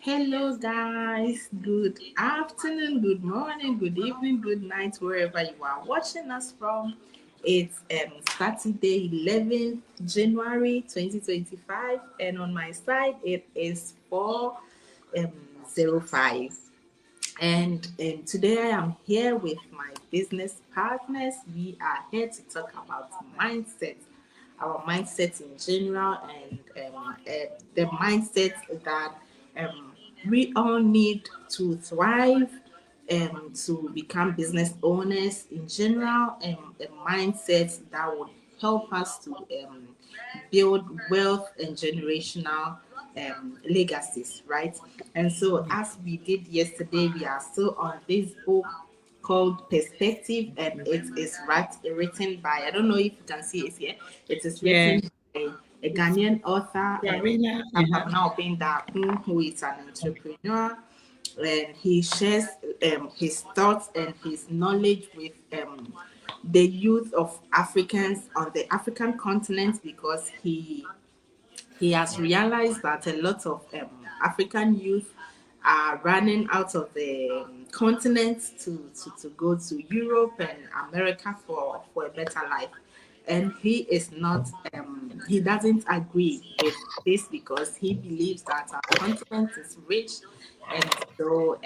Hello, guys. Good afternoon, good morning, good evening, good night, wherever you are watching us from. It's Saturday, 11th January 2025, and on my side, it is 4:05. And today I am here with my business partners. We are here to talk about mindset, our mindset in general, and the mindset that um, we all need to thrive, to become business owners in general, and a mindset that would help us to build wealth and generational legacies, right? And so, as we did yesterday, we are still on this book called Perspective, and it is written by, I don't know if you can see it here, it is Yeah, written by a Ghanaian author, Marina. Apabna Openda, who is an entrepreneur, and he shares his thoughts and his knowledge with the youth of Africans on the African continent, because he has realized that a lot of African youth are running out of the continent to go to Europe and America for a better life. And he is not, he doesn't agree with this, because he believes that our continent is rich. And so,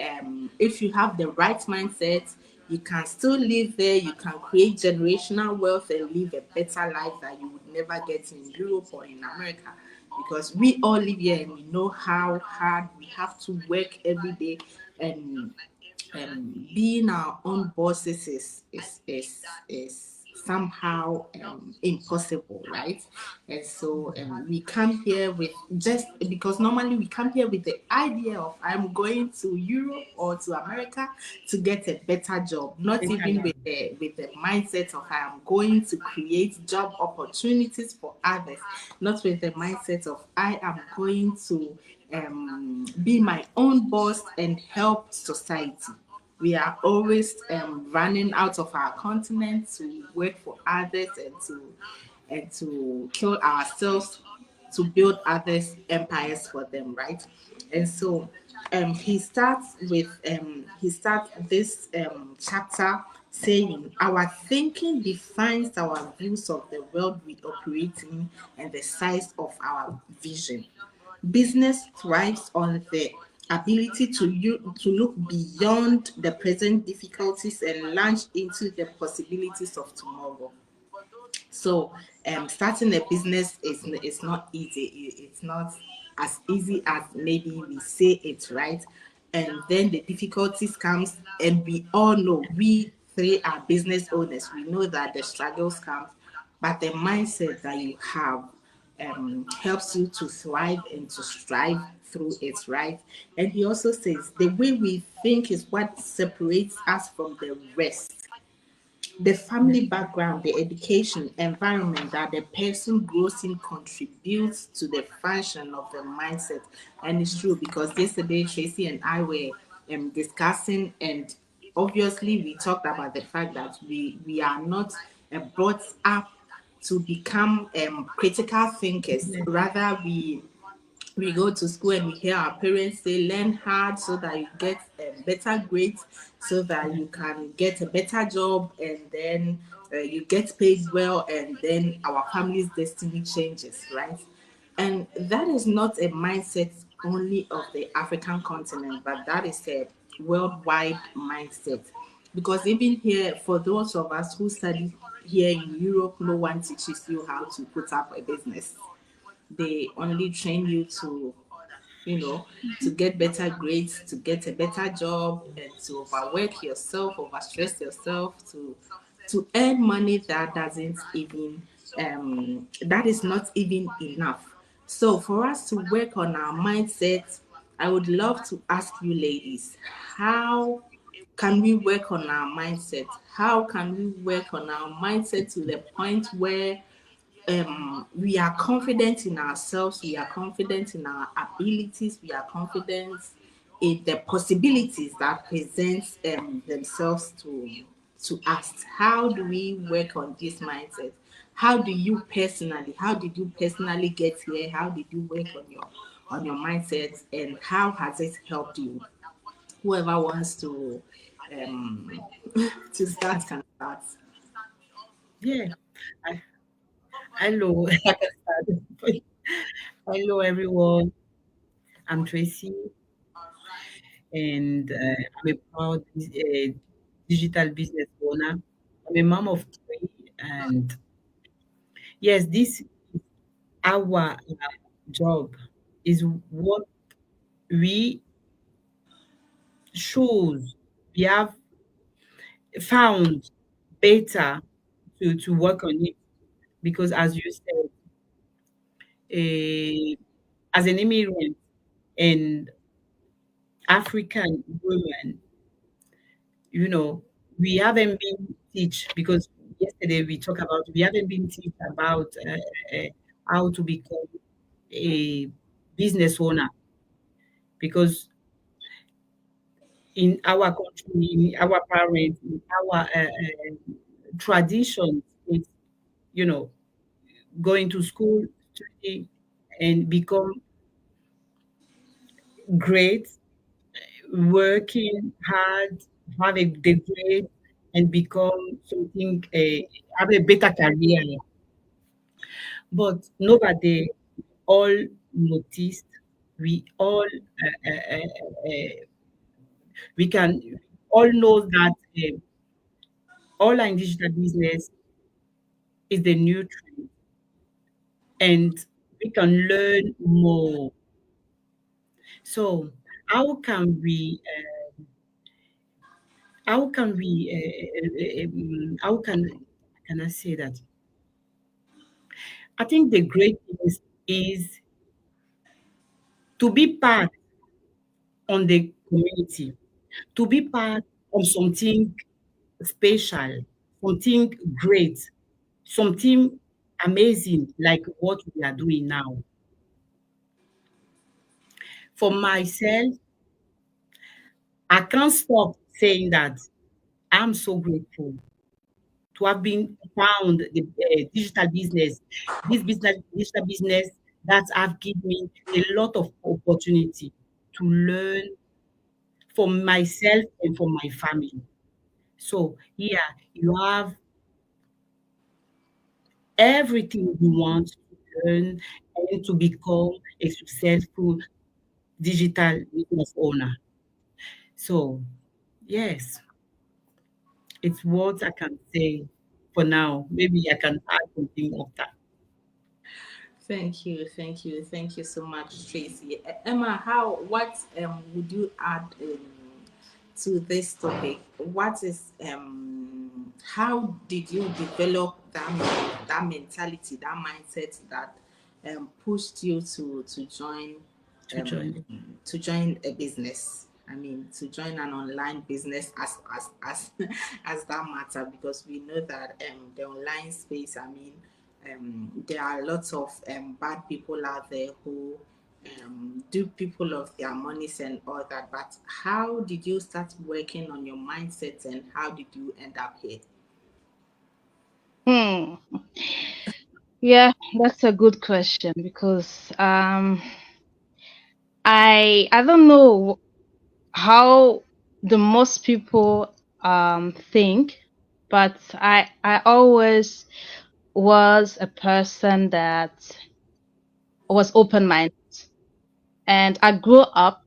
if you have the right mindset, you can still live there, you can create generational wealth and live a better life that you would never get in Europe or in America, because we all live here and we know how hard we have to work every day, and being our own bosses is somehow impossible, right? And so we come here with, just because normally we come here with the idea of I'm going to Europe or to America to get a better job, not even with the mindset of I am going to create job opportunities for others, not with the mindset of I am going to be my own boss and help society. We are always running out of our continent to work for others, and to kill ourselves to build others' empires for them, right? And so he starts this chapter saying our thinking defines our views of the world we operate in and the size of our vision. Business thrives on the ability to look beyond the present difficulties and launch into the possibilities of tomorrow. So, starting a business is not easy. It's not as easy as maybe we say it, right? And then the difficulties comes, and we all know, we three are business owners. We know that the struggles come, but the mindset that you have helps you to thrive and to strive through it, right? And he also says the way we think is what separates us from the rest. The family background, the education environment that the person grows in contributes to the function of the mindset. And it's true, because yesterday Tracy and I were discussing, and obviously we talked about the fact that we are not brought up to become critical thinkers. Rather, we go to school and we hear our parents say learn hard so that you get better grades, so that you can get a better job, and then you get paid well, and then our family's destiny changes, right? And that is not a mindset only of the African continent, but that is a worldwide mindset. Because even here, for those of us who study here in Europe, no one teaches you how to put up a business. They only train you to, to get better grades, to get a better job, and to overwork yourself, overstress yourself, to earn money that doesn't even that is not even enough. So for us to work on our mindset, I would love to ask you ladies, how can we work on our mindset? How can we work on our mindset to the point where we are confident in ourselves, we are confident in our abilities, we are confident in the possibilities that present themselves to us? How do we work on this mindset? How did you personally get here? How did you work on your mindset, and how has it helped you? Whoever wants to um to start can start. Yeah. I, hello. I can start. Hello, everyone. I'm Tracy, and I'm a proud digital business owner. I'm a mom of three, and yes, this our job is what we shows we have found better to work on it because, as you said, eh, as an immigrant and African woman, you know, we haven't been teach because yesterday we talked about we haven't been teach about how to become a business owner because in our country, in our parents, in our traditions, it's you know going to school, study, and become great, working hard, have a degree, and become something, have a better career. But nobody all noticed, we all, we can all know that online digital business is the new trend and we can learn more. So how can we how can we how can I say that? I think the great thing is to be part on the community, to be part of something special, something great, something amazing like what we are doing now. For myself, I can't stop saying that I'm so grateful to have been found the digital business, this business, digital business that have given me a lot of opportunity to learn for myself and for my family. So here you have everything you want to learn and to become a successful digital business owner. So yes, it's what I can say for now. Maybe I can add something after. Thank you so much, Tracy. Emma, how what would you add to this topic? What is how did you develop that mentality, that mindset that pushed you to join To um join. to join a business? I mean, to join an online business as as that matter, because we know that the online space, I mean, there are lots of bad people out there who do people of their monies and all that. But how did you start working on your mindset, and how did you end up here? Hmm. Yeah, that's a good question because I don't know how the most people think, but I always was a person that was open minded, and I grew up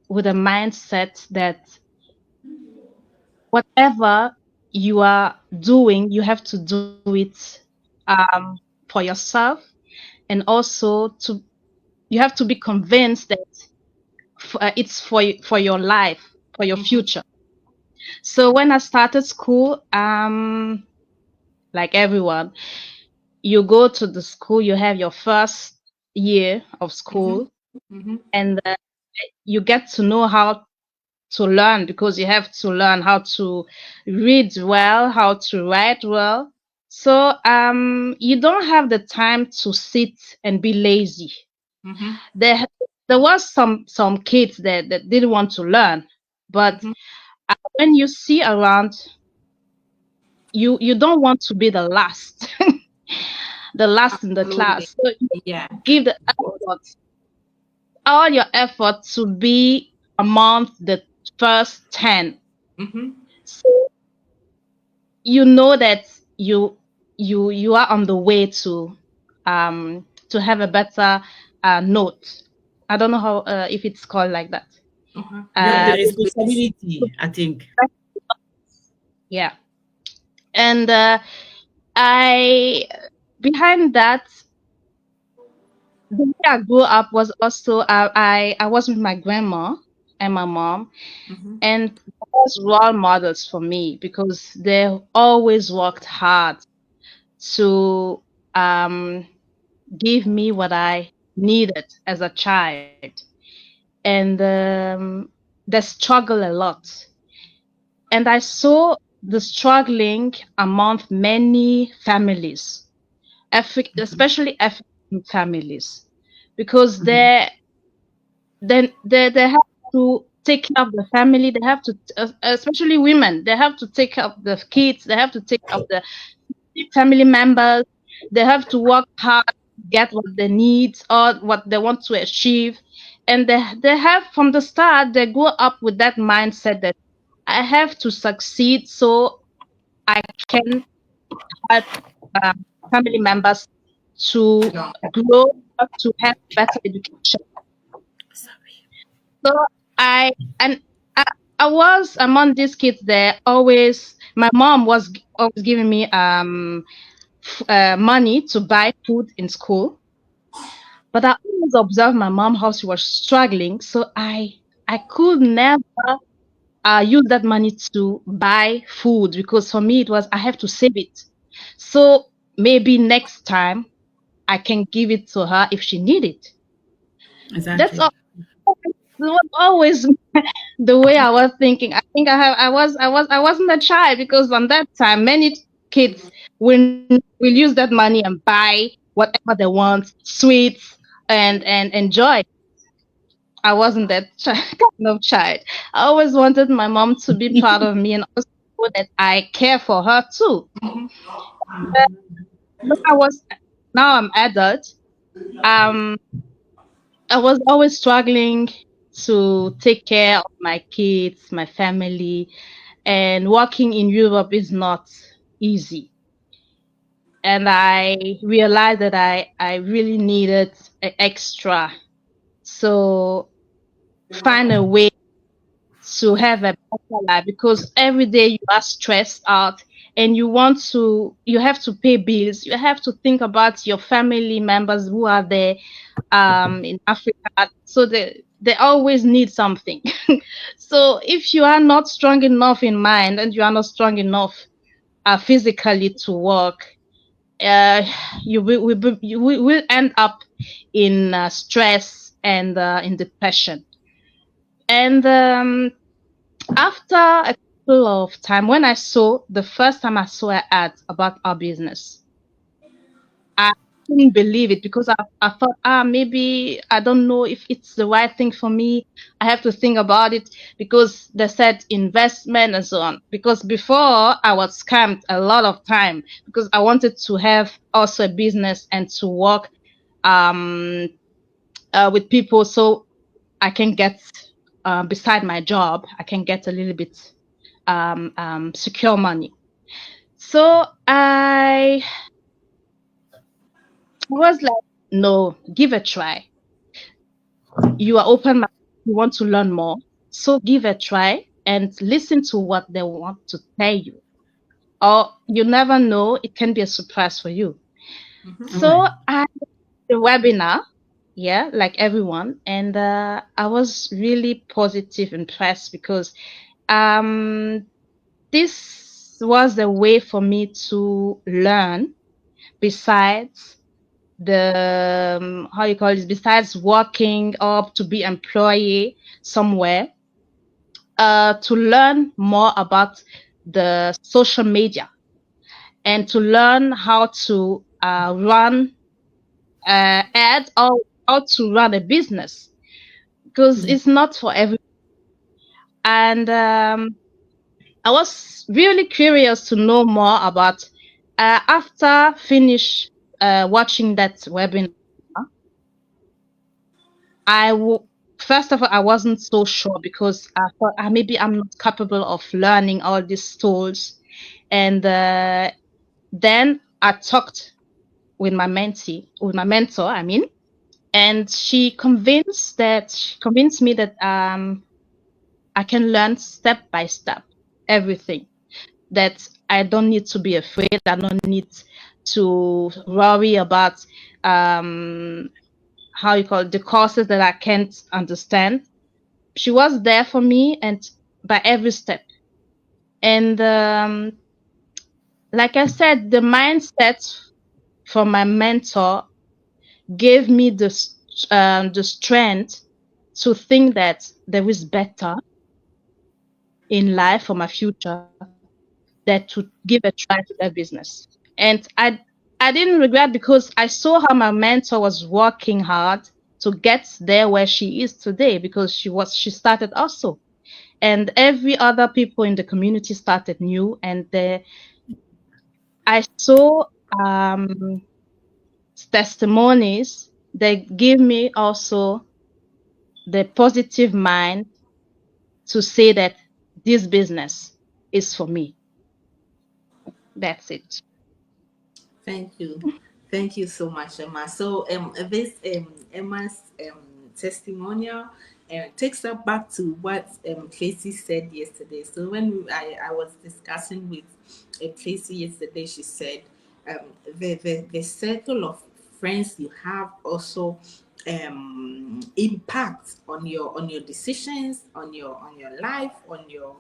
with a mindset that whatever you are doing, you have to do it for yourself, and also to you have to be convinced that it's for your life, for your Mm-hmm, future. So when I started school, like everyone, you go to the school, you have your first year of mm-hmm, school, mm-hmm, and you get to know how to learn because you have to learn how to read well, how to write well. So you don't have the time to sit and be lazy. mm-hmm, There there was some kids that didn't want to learn, but mm-hmm. when you see around, you don't want to be the last, the last in the Absolutely. class. So you Yeah. give the Well, effort, all your effort to be among the first 10. Mm-hmm. So you know that you are on the way to have a better note. I don't know how if it's called like that. Uh-huh. You have Yeah, the Uh, responsibility, I think. yeah, and I behind that, the way I grew up was also I was with my grandma and my mom, mm-hmm. and they was role models for me because they always worked hard to um give me what I needed as a child. And they struggle a lot. And I saw the struggling among many families, especially African families, because they have to take care of the family. They have to, especially women, they have to take care of the kids. They have to take care of the family members. They have to work hard to get what they need or what they want to achieve. And they have from the start, they grow up with that mindset that I have to succeed so I can help family members to Yeah. grow up to have better education. Sorry. So I and I was among these kids there always. My mom was always giving me money to buy food in school. But I always observed my mom how she was struggling, so I could never use that money to buy food because for me it was I have to save it. So maybe next time I can give it to her if she need it. That's Exactly. all. It was always the way I was thinking. I think I wasn't a child because on that time many kids will use that money and buy whatever they want, sweets and enjoy. I wasn't that kind of child. I always wanted my mom to be proud of me and also know that I care for her too. But when I was now I'm adult, um, I was always struggling to take care of my kids, my family, and working in Europe is not easy. And I realized that I really needed extra. So find a way to have a better life because every day you are stressed out and you have to pay bills. You have to think about your family members who are there in Africa. So they always need something. So if you are not strong enough in mind and you are not strong enough physically to work, uh, you will end up in stress and in depression. And after a couple of time, when I saw the first time I saw an ad about our business, I couldn't believe it because I thought, maybe I don't know if it's the right thing for me. I have to think about it because they said investment and so on. Because before I was scammed a lot of time because I wanted to have also a business and to work um, with people so I can get beside my job, I can get a little bit secure money. So I was like, no, give a try. You are open minded, you want to learn more. So give a try and listen to what they want to tell you. Or you never know, it can be a surprise for you. All right. So I did the webinar, yeah, like everyone, and I was really positive impressed because um this was a way for me to learn besides the how you call it besides working up to be employee somewhere to learn more about the social media and to learn how to run ads or how to run a business because Yeah. it's not for every and I was really curious to know more about after finish watching that webinar. I w- first of all, I wasn't so sure because I thought maybe I'm not capable of learning all these tools. And then I talked with my mentee, with my mentor, I mean, and she convinced me that I can learn step by step everything. That I don't need to be afraid. I don't need to worry about um how you call it, the courses that I can't understand. She was there for me and by every step. And like I said, the mindset from my mentor gave me the strength to think that there is better in life for my future than to give a try to that business. And I didn't regret because I saw how my mentor was working hard to get there where she is today because she started also. And every other people in the community started new, and I saw um testimonies that give me also the positive mind to say that this business is for me. That's it. Thank you. Thank you so much, Emma. So this Emma's testimonial takes us back to what Tracy said yesterday. So when I was discussing with Tracy yesterday, she said the circle of friends you have also impact on your decisions, on your life, on your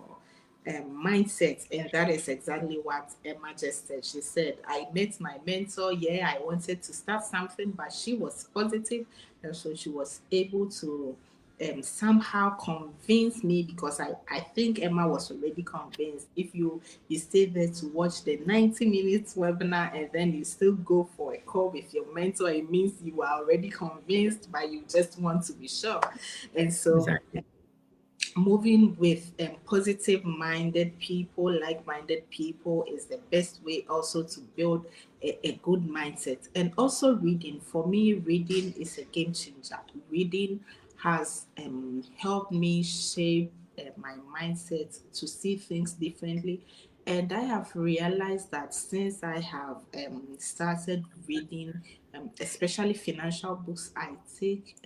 mindset. And that is exactly what Emma just said. She said, I met my mentor. Yeah, I wanted to start something, but she was positive, and so she was able to somehow convince me, because I think Emma was already convinced. If you stay there to watch the 90 minutes webinar and then you still go for a call with your mentor, it means you are already convinced, but you just want to be sure. And so Exactly. moving with positive minded people, like minded people, is the best way also to build a good mindset. And also reading, for me, reading is a game changer. Reading has helped me shape my mindset to see things differently. And I have realized that since I have started reading, especially financial books, I take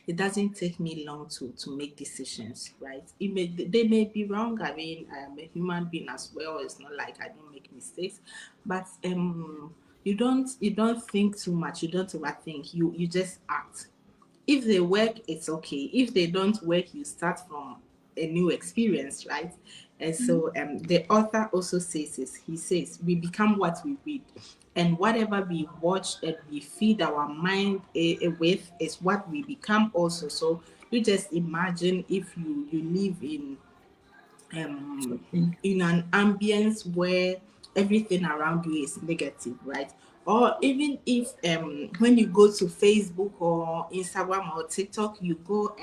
it doesn't take me long to make decisions, right? They may be wrong. I mean, I am a human being as well. It's not like I don't make mistakes, but you don't think too much. You don't overthink. You just act. If they work, it's okay. If they don't work, you start from a new experience, right? And so the author also says this. He says we become what we read, and whatever we watch and we feed our mind with is what we become also. So you just imagine if you live Exactly. in an ambience where everything around you is negative, right? Or even if when you go to Facebook or Instagram or TikTok, you go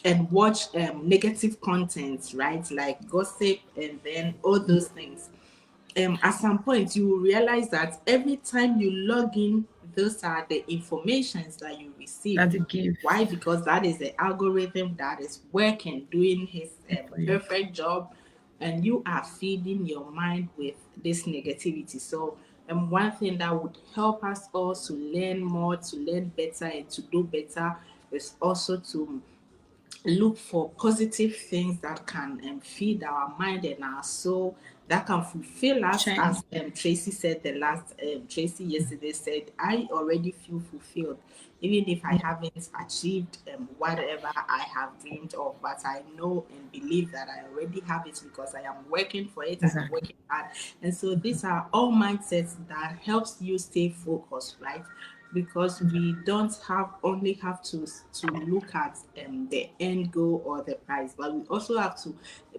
and watch negative content, right? Like gossip and then all those things. At some point you will realize that every time you log in, those are the informations that you receive. That's a gift Why? Because that is the algorithm that is working, doing his for you. perfect job, and you are feeding your mind with this negativity. So one thing that would help us all to learn more, to learn better, and to do better is also to look for positive things that can feed our mind and our soul, that can fulfill us. Change. As Tracy said, the last Tracy yesterday said, I already feel fulfilled, even if I haven't achieved whatever I have dreamed of, but I know and believe that I already have it because I am working for it, I'm Exactly. working hard. And so these are all mindsets that helps you stay focused, right? Because we don't have to look at the end goal or the prize, but we also have to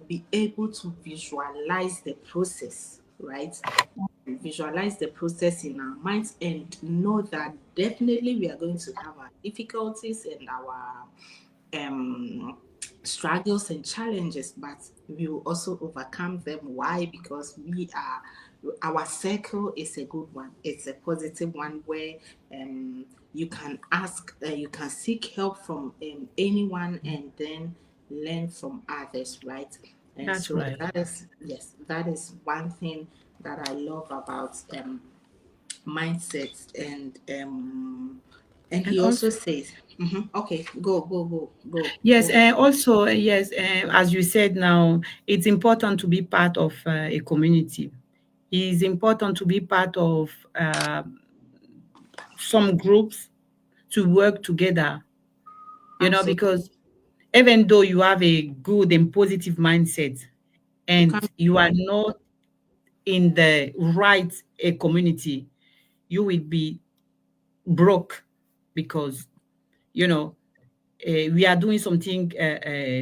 be able to visualize the process, right? Visualize the process in our minds and know that definitely we are going to have our difficulties and our um, struggles and challenges, but we will also overcome them. Why? Because our circle is a good one. It's a positive one where you can ask, you can seek help from anyone, and then learn from others, right? And That's so right. that is, yes, that is one thing that I love about mindset. And And he also also, says, okay, go yes, ahead. also, yes, as you said now, it's important to be part of a community. It's important to be part of some groups to work together, Absolutely. because even though you have a good and positive mindset You and can't. you are not in the right community, you will be broke because, you know, we are doing something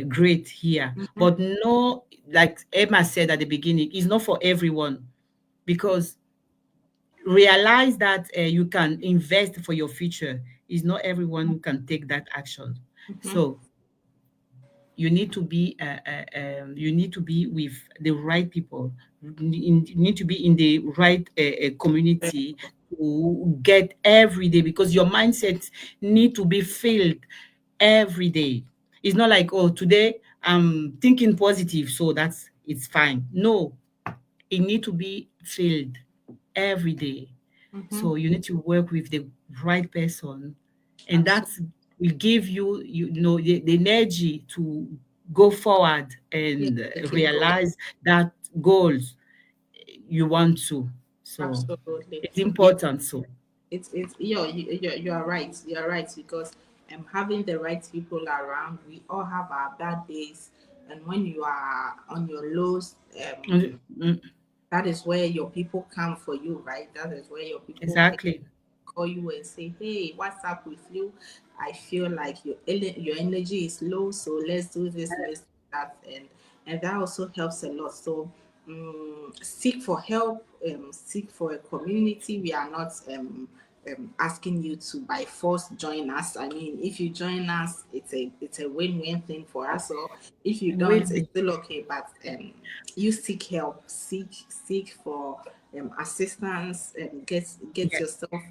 great here. Mhm. But no, like Emma said at the beginning, it's not for everyone, because realize that you can invest for your future. It's not everyone who can take that action. Mhm. So you need to be with the right people. You need to be in the right community to get every day, because your mindset need to be filled every day. It's not like, oh, today I'm thinking positive, so that's it's fine. No, it need to be filled every day. Mhm. So you need to work with the right person, and that Absolutely. will give you, the energy to go forward Yeah, and to keep going. realize that goals you want to. So Absolutely. it's Yeah, important. So it's you are right. You are right, because having the right people around, we all have our bad days, and when you are on your lows, mm, that is where your people come for you, right? That is where your people exactly. call you and say, "Hey, what's up with you? I feel like your energy is low, so let's do this, let's do that," and that also helps a lot. So seek for help, seek for a community. We are not asking you to by force join us. I mean, if you join us, it's a win-win thing for us. Or if you It don't, will it's be. still okay. But you seek help, seek for assistance, and get Yes, yourself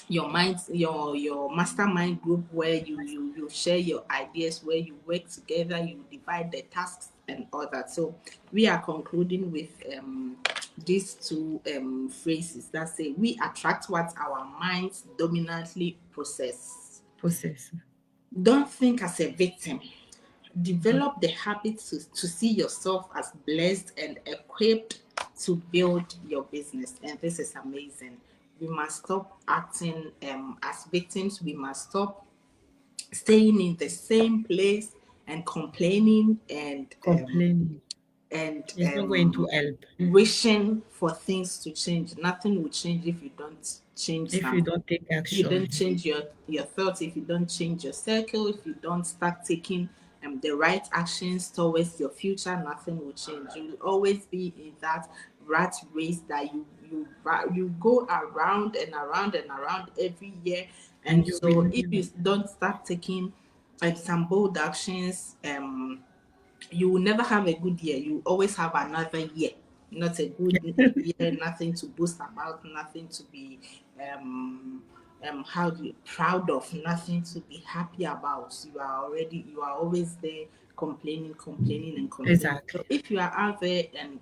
your mind, your mastermind group, where you share your ideas, where you work together, you divide the tasks and all that. So we are concluding with these two phrases that say we attract what our minds dominantly process. process. Don't think as a victim. Mm. Develop the habit to see yourself as blessed and equipped to build your business. And this is amazing. We must stop acting as victims. We must stop staying in the same place and complaining Complaining and is not going to help wishing for things to change. Nothing will change if you don't change if you something. don't take If you don't action. change your thoughts, if you don't change your circle, if you don't start taking the right actions towards your future, nothing will change. You will always be in that rat race that you go around and around and around every year. And And you so will, if you don't start taking some bold actions, you will never have a good year. You always have another year, not a good year, nothing to boast about, nothing to be how do you proud of, nothing to be happy about. You are always there complaining and complaining. So exactly. if you are out there and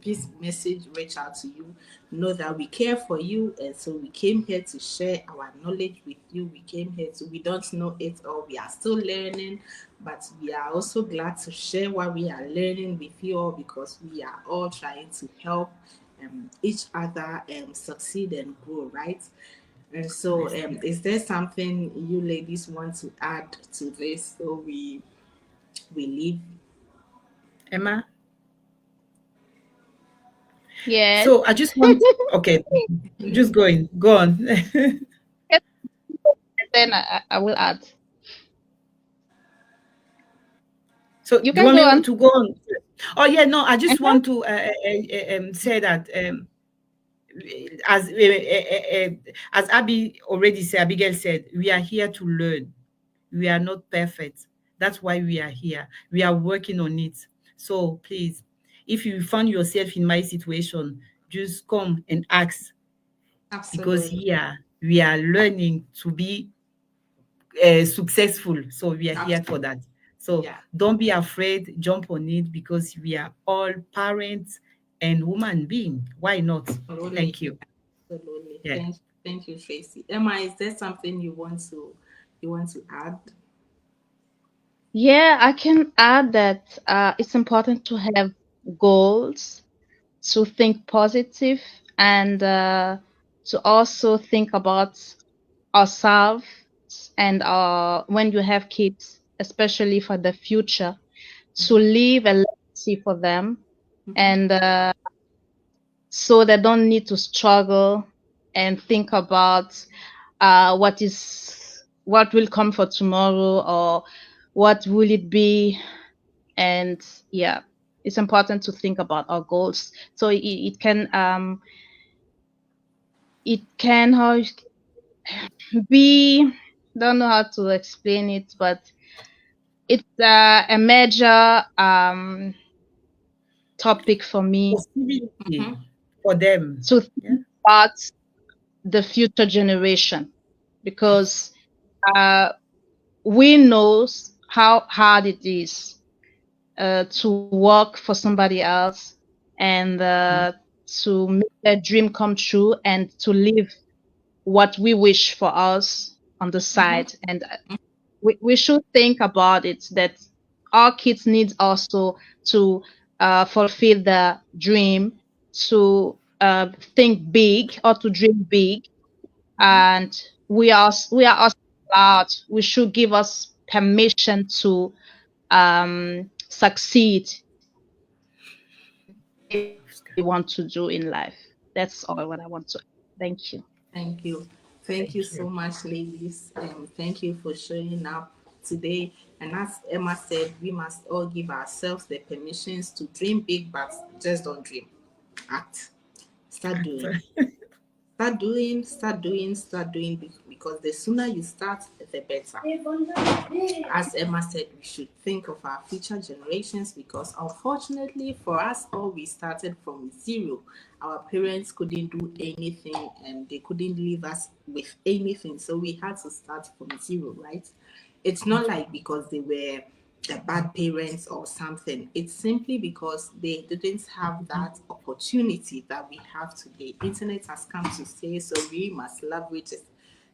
this message reach out to you, know that we care for you, and so we came here to share our knowledge with you. We came here to, we don't know it all, we are still learning, but we are also glad to share what we are learning with you all, because we are all trying to help each other succeed and grow, right? And so, Yes. is there something you ladies want to add to this, so we leave? Emma. Yes. So I just want, okay, just going, go on. Yes, then I will add. So You do you can want go me on. to go on? Oh yeah, no, I just Mhm. want to say that as as Abby already said, Abigail said, we are here to learn. We are not perfect. That's why we are here. We are working on it. So please, if you find yourself in my situation, just come and ask, because Absolutely. yeah. we are learning to be successful. So we are here for Absolutely. that. So Yeah, don't be afraid, jump on it because we are all parents and human being. Why not? absolutely. Thank you. Absolutely. Yeah. Thank you, Tracy. Emma, is there something you want to add? Yeah, I can add that it's important to have goals, to think positive, and to also think about ourselves and when you have kids, especially for the future, to Mm-hmm. leave a legacy for them, Mm-hmm. and so they don't need to struggle and think about what will come for tomorrow or what will it be. And yeah, it's important to think about our goals, so it can how be, don't know how to explain it, but it's a major topic for me Mm-hmm. Possibility for them. to Yeah. think about the future generation, because uh, we knows how hard it is to work for somebody else, and to make their dream come true, and to live what we wish for us on the Mm-hmm. side. And we should think about it, that our kids need also to fulfill the dream, to think big or to dream big. Mm-hmm. And we are also allowed, we should give us permission to succeed they want to do in life. That's all what I want to. Thank you. Thank you. Thank you Thank you. so much, ladies. Thank you for showing up today. And as Emma said, we must all give ourselves the permissions to dream big, but just don't dream. Act. Start doing. Start doing because the sooner you start, the better. As Emma said, we should think of our future generations because unfortunately for us all, we started from zero. Our parents couldn't do anything and they couldn't leave us with anything. So we had to start from zero, right? It's not like because they were the bad parents or something. It's simply because they didn't have that opportunity that we have today. Internet has come to stay, so we must leverage it.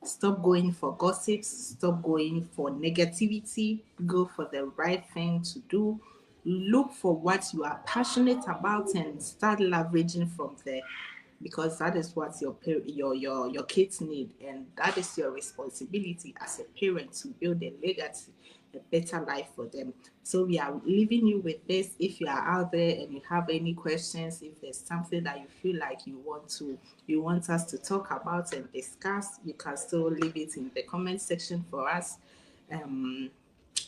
Stop going for gossips, stop going for negativity, go for the right thing to do. Look for what you are passionate about and start leveraging from there because that is what your kids need, and that is your responsibility as a parent to build a legacy, a better life for them. So we are leaving you with this. If you are out there and you have any questions, if there's something that you feel like you want us to talk about and discuss, you can still leave it in the comment section for us. um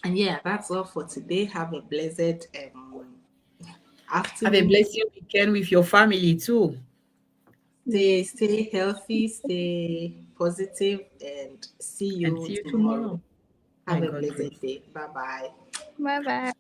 and yeah, that's all for today. Have a blessed Have a afternoon. blessed weekend with your family too. Stay healthy, stay positive, and see And you see you tomorrow. tomorrow. Have By a God blessed grace. day. Bye bye. Bye bye.